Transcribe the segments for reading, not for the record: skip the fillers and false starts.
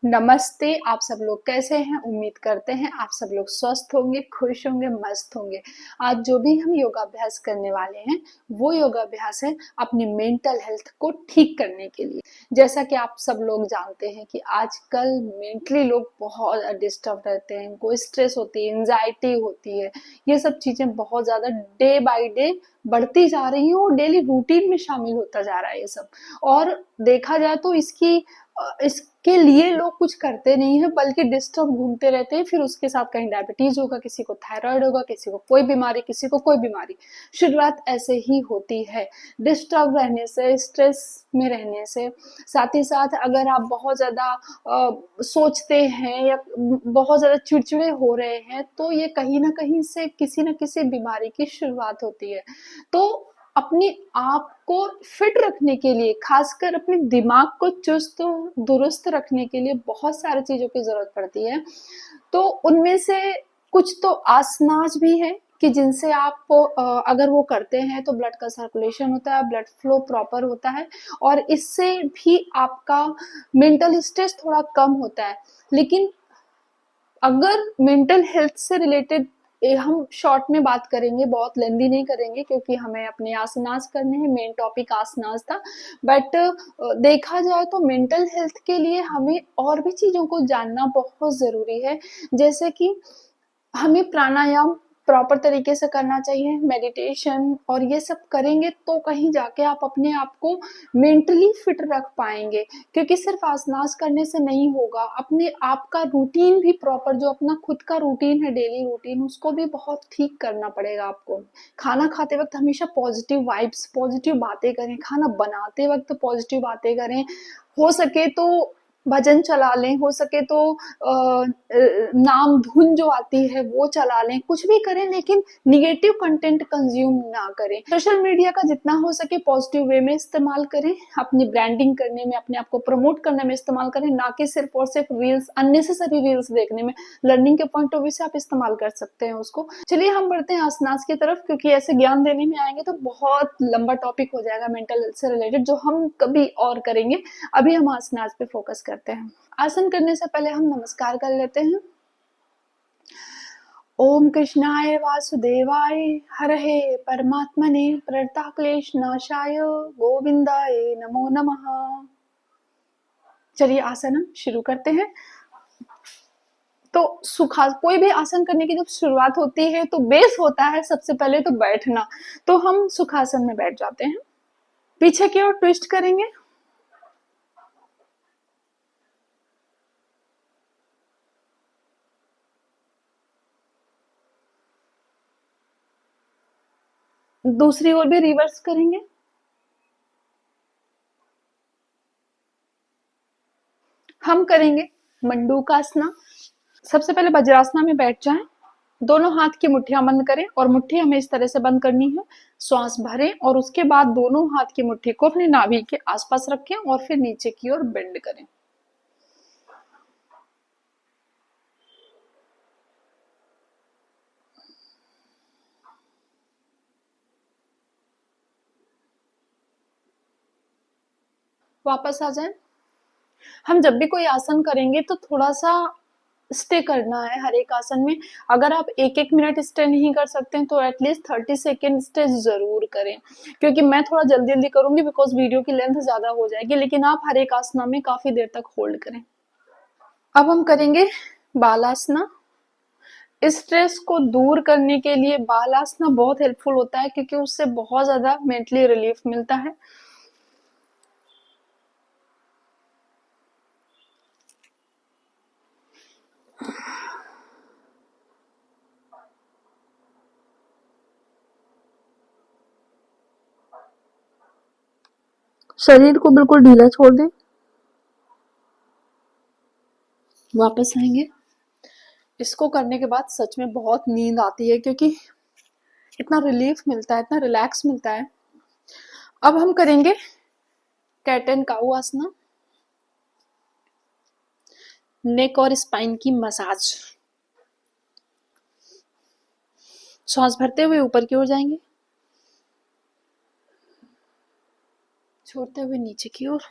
नमस्ते। आप सब लोग कैसे हैं? उम्मीद करते हैं आप सब लोग स्वस्थ होंगे, खुश होंगे, मस्त होंगे। आज जो भी हम योगाभ्यास करने वाले हैं वो योगाभ्यास है अपनी मेंटल हेल्थ को ठीक करने के लिए। जैसा कि आप सब लोग जानते हैं कि आजकल मेंटली लोग बहुत डिस्टर्ब रहते हैं, कोई स्ट्रेस होती है, एंजाइटी होती है, ये सब चीजें बहुत ज्यादा डे बाय डे बढ़ती जा रही हैं और डेली रूटीन में शामिल होता जा रहा है ये सब। और देखा जाए तो इसके लिए लोग कुछ करते नहीं है, बल्कि डिस्टर्ब घूमते रहते हैं। फिर उसके साथ कहीं डायबिटीज होगा, किसी को थायराइड होगा, किसी को कोई बीमारी, किसी को कोई बीमारी। शुरुआत ऐसे ही होती है, डिस्टर्ब रहने से, स्ट्रेस में रहने से। साथ ही साथ अगर आप बहुत ज्यादा सोचते हैं या बहुत ज्यादा चिड़चिड़े हो रहे हैं तो ये कहीं ना कहीं से किसी न किसी बीमारी की शुरुआत होती है। तो अपने आप को फिट रखने के लिए, खासकर अपने दिमाग को चुस्त दुरुस्त रखने के लिए बहुत सारी चीजों की जरूरत पड़ती है। तो उनमें से कुछ तो आसनास भी है कि जिनसे आप अगर वो करते हैं तो ब्लड का सर्कुलेशन होता है, ब्लड फ्लो प्रॉपर होता है और इससे भी आपका मेंटल स्ट्रेस थोड़ा कम होता है। लेकिन अगर मेंटल हेल्थ से रिलेटेड हम शॉर्ट में बात करेंगे, बहुत लेंदी नहीं करेंगे क्योंकि हमें अपने आसनास करने हैं, मेन टॉपिक आसनास था। बट देखा जाए तो मेंटल हेल्थ के लिए हमें और भी चीजों को जानना बहुत जरूरी है। जैसे कि हमें प्राणायाम प्रॉपर तरीके से करना चाहिए, मेडिटेशन, और ये सब करेंगे तो कहीं जाके आप अपने आप को मेंटली फिट रख पाएंगे। क्योंकि सिर्फ आसनास करने से नहीं होगा, अपने आप का रूटीन भी प्रॉपर, जो अपना खुद का रूटीन है, डेली रूटीन, उसको भी बहुत ठीक करना पड़ेगा आपको। खाना खाते वक्त हमेशा पॉजिटिव वाइब्स, पॉजिटिव बातें करें, खाना बनाते वक्त पॉजिटिव बातें करें, हो सके तो भजन चला लें, हो सके तो नाम धुन जो आती है वो चला लें, कुछ भी करें लेकिन निगेटिव कंटेंट कंज्यूम ना करें। सोशल मीडिया का जितना हो सके पॉजिटिव वे में इस्तेमाल करें, अपनी ब्रांडिंग करने में, अपने आप को प्रमोट करने में इस्तेमाल करें, ना कि सिर्फ और सिर्फ रील्स, अननेसेसरी रील्स देखने में। लर्निंग के पॉइंट ऑफ व्यू से आप इस्तेमाल कर सकते हैं उसको। चलिए हम बढ़ते हैं आसनास की तरफ, क्योंकि ऐसे ज्ञान देने में आएंगे तो बहुत लंबा टॉपिक हो जाएगा मेंटल हेल्थ से रिलेटेड, जो हम कभी और करेंगे। अभी हम आसनास पे फोकस करते हैं। आसन करने से पहले हम नमस्कार कर लेते हैं। ओम कृष्णाय वासुदेवाय हरहे परमात्मने प्रणतक्लेश नाशाय गोविंदाय नमो नमः। चलिए आसन शुरू करते हैं। तो सुखा कोई भी आसन करने की जब शुरुआत होती है तो बेस होता है सबसे पहले तो बैठना। तो हम सुखासन में बैठ जाते हैं, पीछे की ओर ट्विस्ट करेंगे, दूसरी ओर भी रिवर्स करेंगे। हम करेंगे मंडूकासना। सबसे पहले वज्रासना में बैठ जाएं, दोनों हाथ की मुट्ठियां बंद करें और मुट्ठी हमें इस तरह से बंद करनी है। श्वास भरें और उसके बाद दोनों हाथ की मुट्ठी को अपने नाभि के आसपास रखें और फिर नीचे की ओर बेंड करें। वापस आ जाएं। हम जब भी कोई आसन करेंगे तो थोड़ा सा स्टे करना है हर एक आसन में। अगर आप एक एक मिनट स्टे नहीं कर सकते हैं तो एटलीस्ट 30 सेकेंड स्टे जरूर करें, क्योंकि मैं थोड़ा जल्दी जल्दी करूंगी बिकॉज वीडियो की लेंथ ज्यादा हो जाएगी, लेकिन आप हर एक आसना में काफी देर तक होल्ड करें। अब हम करेंगे बालासना। स्ट्रेस को दूर करने के लिए बालासना बहुत हेल्पफुल होता है, क्योंकि उससे बहुत ज्यादा मेंटली रिलीफ मिलता है। शरीर को बिल्कुल ढीला छोड़ दें। वापस आएंगे। इसको करने के बाद सच में बहुत नींद आती है, क्योंकि इतना रिलीफ मिलता है, इतना रिलैक्स मिलता है। अब हम करेंगे कैट एंड काऊ आसना। नेक और स्पाइन की मसाज। श्वास भरते हुए ऊपर की ओर जाएंगे, छोड़ते हुए नीचे की ओर।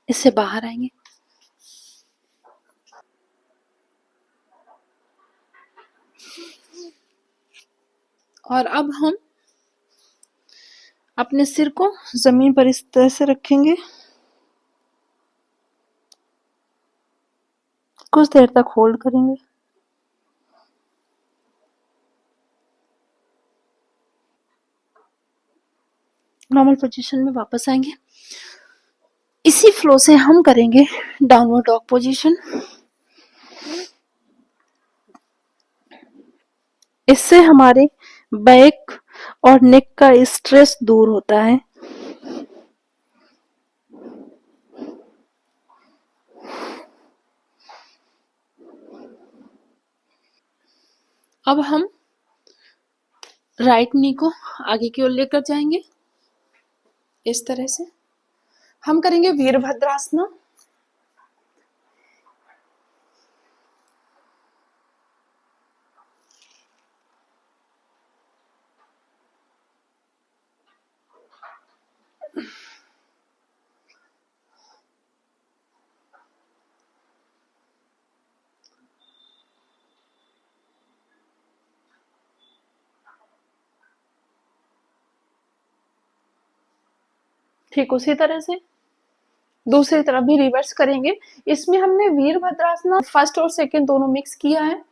इससे बाहर आएंगे। और अब हम अपने सिर को जमीन पर इस तरह से रखेंगे, कुछ देर तक होल्ड करेंगे। नॉर्मल पोजीशन में वापस आएंगे। इसी फ्लो से हम करेंगे डाउनवर्ड डॉग पोजीशन। इससे हमारे बैक और नेक का स्ट्रेस दूर होता है। अब हम राइट नी को आगे की ओर लेकर जाएंगे इस तरह से। हम करेंगे वीरभद्रासना। ठीक उसी तरह से दूसरी तरफ भी रिवर्स करेंगे। इसमें हमने वीरभद्रासना फर्स्ट और सेकंड दोनों मिक्स किया है।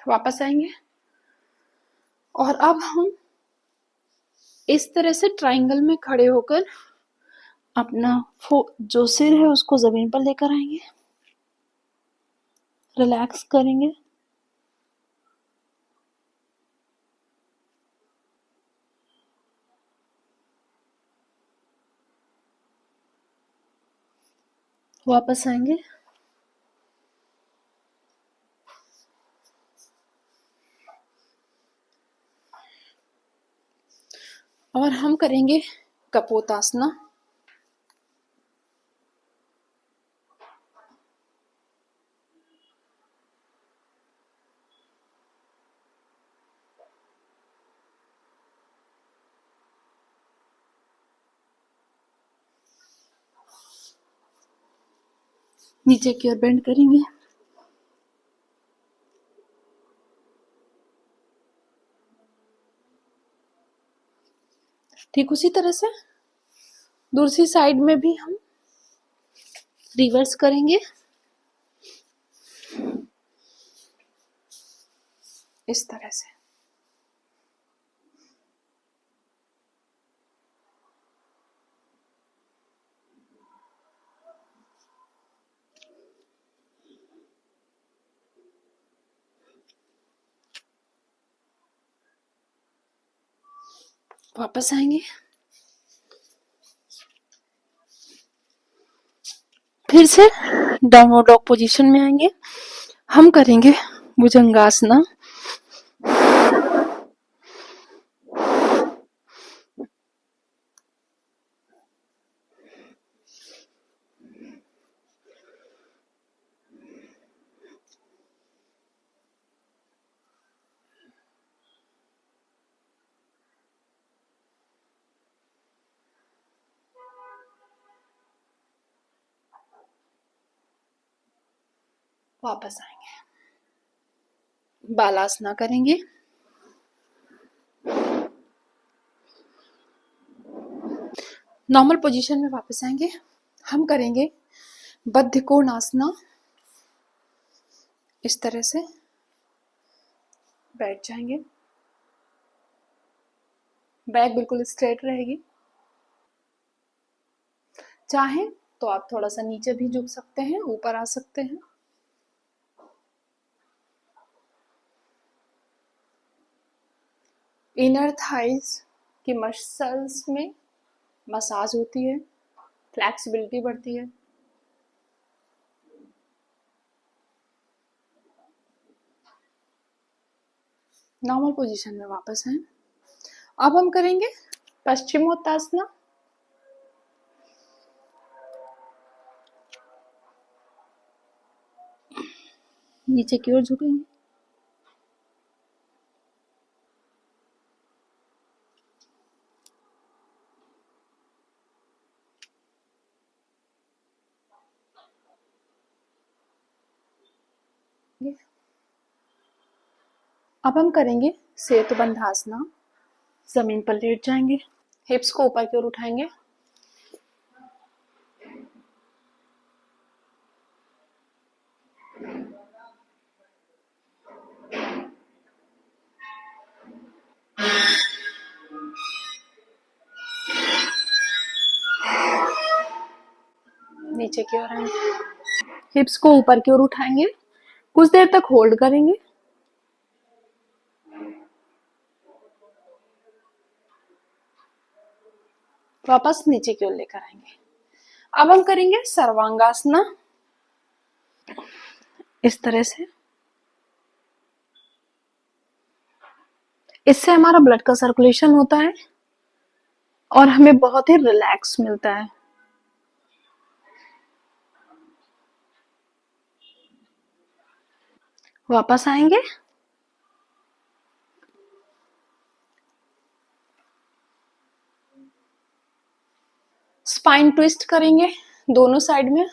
वापस आएंगे और अब हम इस तरह से ट्रायंगल में खड़े होकर अपना जो सिर है उसको जमीन पर लेकर आएंगे, रिलैक्स करेंगे। वापस आएंगे और हम करेंगे कपोतासना। नीचे की ओर बेंड करेंगे। ठीक उसी तरह से दूसरी साइड में भी हम रिवर्स करेंगे इस तरह से। वापस आएंगे फिर से डाउनवर्ड डॉग पोजीशन में आएंगे। हम करेंगे भुजंगासना। वापस आएंगे, बालासना करेंगे। नॉर्मल पोजीशन में वापस आएंगे। हम करेंगे बद्धकोणासना। इस तरह से बैठ जाएंगे, बैक बिल्कुल स्ट्रेट रहेगी। चाहें तो आप थोड़ा सा नीचे भी झुक सकते हैं, ऊपर आ सकते हैं। इनर थाइज की मसल्स में मसाज होती है, फ्लेक्सिबिलिटी बढ़ती है। नॉर्मल पोजीशन में वापस हैं। अब हम करेंगे पश्चिमोत्ताना। नीचे की ओर झुकेंगे। अब हम करेंगे सेतुबंधासना। जमीन पर लेट जाएंगे, हिप्स को ऊपर की ओर उठाएंगे। नीचे की ओर आएंगे, हिप्स को ऊपर की ओर उठाएंगे, कुछ देर तक होल्ड करेंगे। वापस नीचे की ओर लेकर आएंगे। अब हम करेंगे सर्वांगासना। इस तरह से, इससे हमारा ब्लड का सर्कुलेशन होता है और हमें बहुत ही रिलैक्स मिलता है। वापस आएंगे, स्पाइन ट्विस्ट करेंगे दोनों साइड में।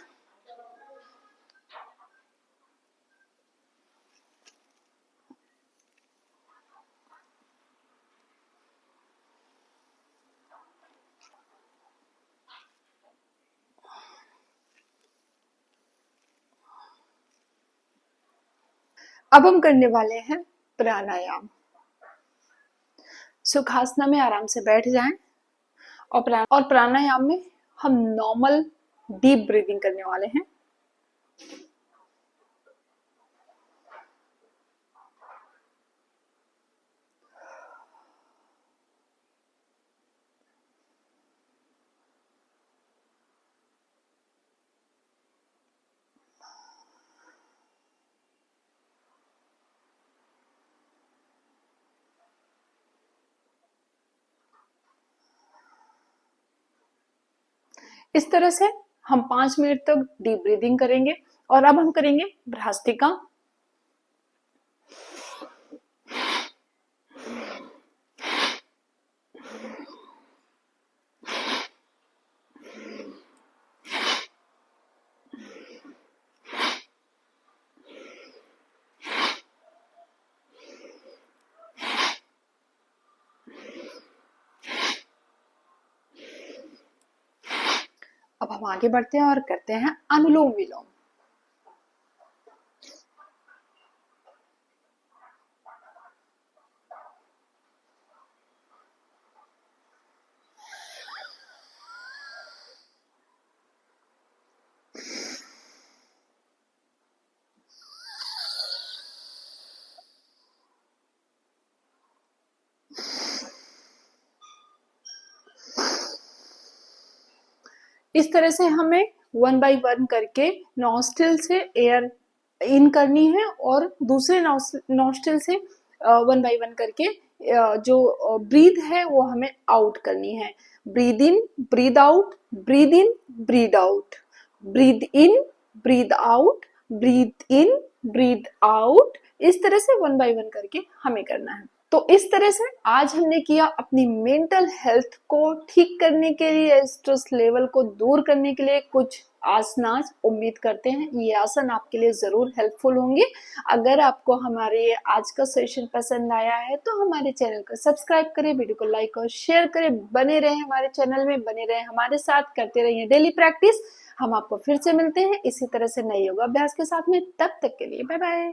अब हम करने वाले हैं प्राणायाम। सुखासना में आराम से बैठ जाएं और प्राणायाम में हम नॉर्मल डीप ब्रीदिंग करने वाले हैं। इस तरह से हम 5 मिनट तक डीप ब्रीदिंग करेंगे। और अब हम करेंगे भ्रास्तिका। अब हम आगे बढ़ते हैं और करते हैं अनुलोम विलोम। इस तरह से हमें 1 बाय 1 करके नॉस्ट्रिल से एयर इन करनी है और दूसरे नॉस्ट्रिल से 1 बाय 1 करके जो ब्रीद है वो हमें आउट करनी है। Breathe in, breathe out, breathe in, breathe out, breathe in, breathe out, breathe in, breathe out. इस तरह से 1 बाय 1 करके हमें करना है। तो इस तरह से आज हमने किया अपनी मेंटल हेल्थ को ठीक करने के लिए, स्ट्रेस लेवल को दूर करने के लिए कुछ आसनास। उम्मीद करते हैं ये आसन आपके लिए जरूर हेल्पफुल होंगे। अगर आपको हमारे आज का सेशन पसंद आया है तो हमारे चैनल को सब्सक्राइब करें, वीडियो को लाइक और शेयर करें। बने रहें हमारे चैनल में, बने रहें हमारे साथ, करते रहिए डेली प्रैक्टिस। हम आपको फिर से मिलते हैं इसी तरह से नए योगाभ्यास के साथ में। तब तक के लिए बाय बाय।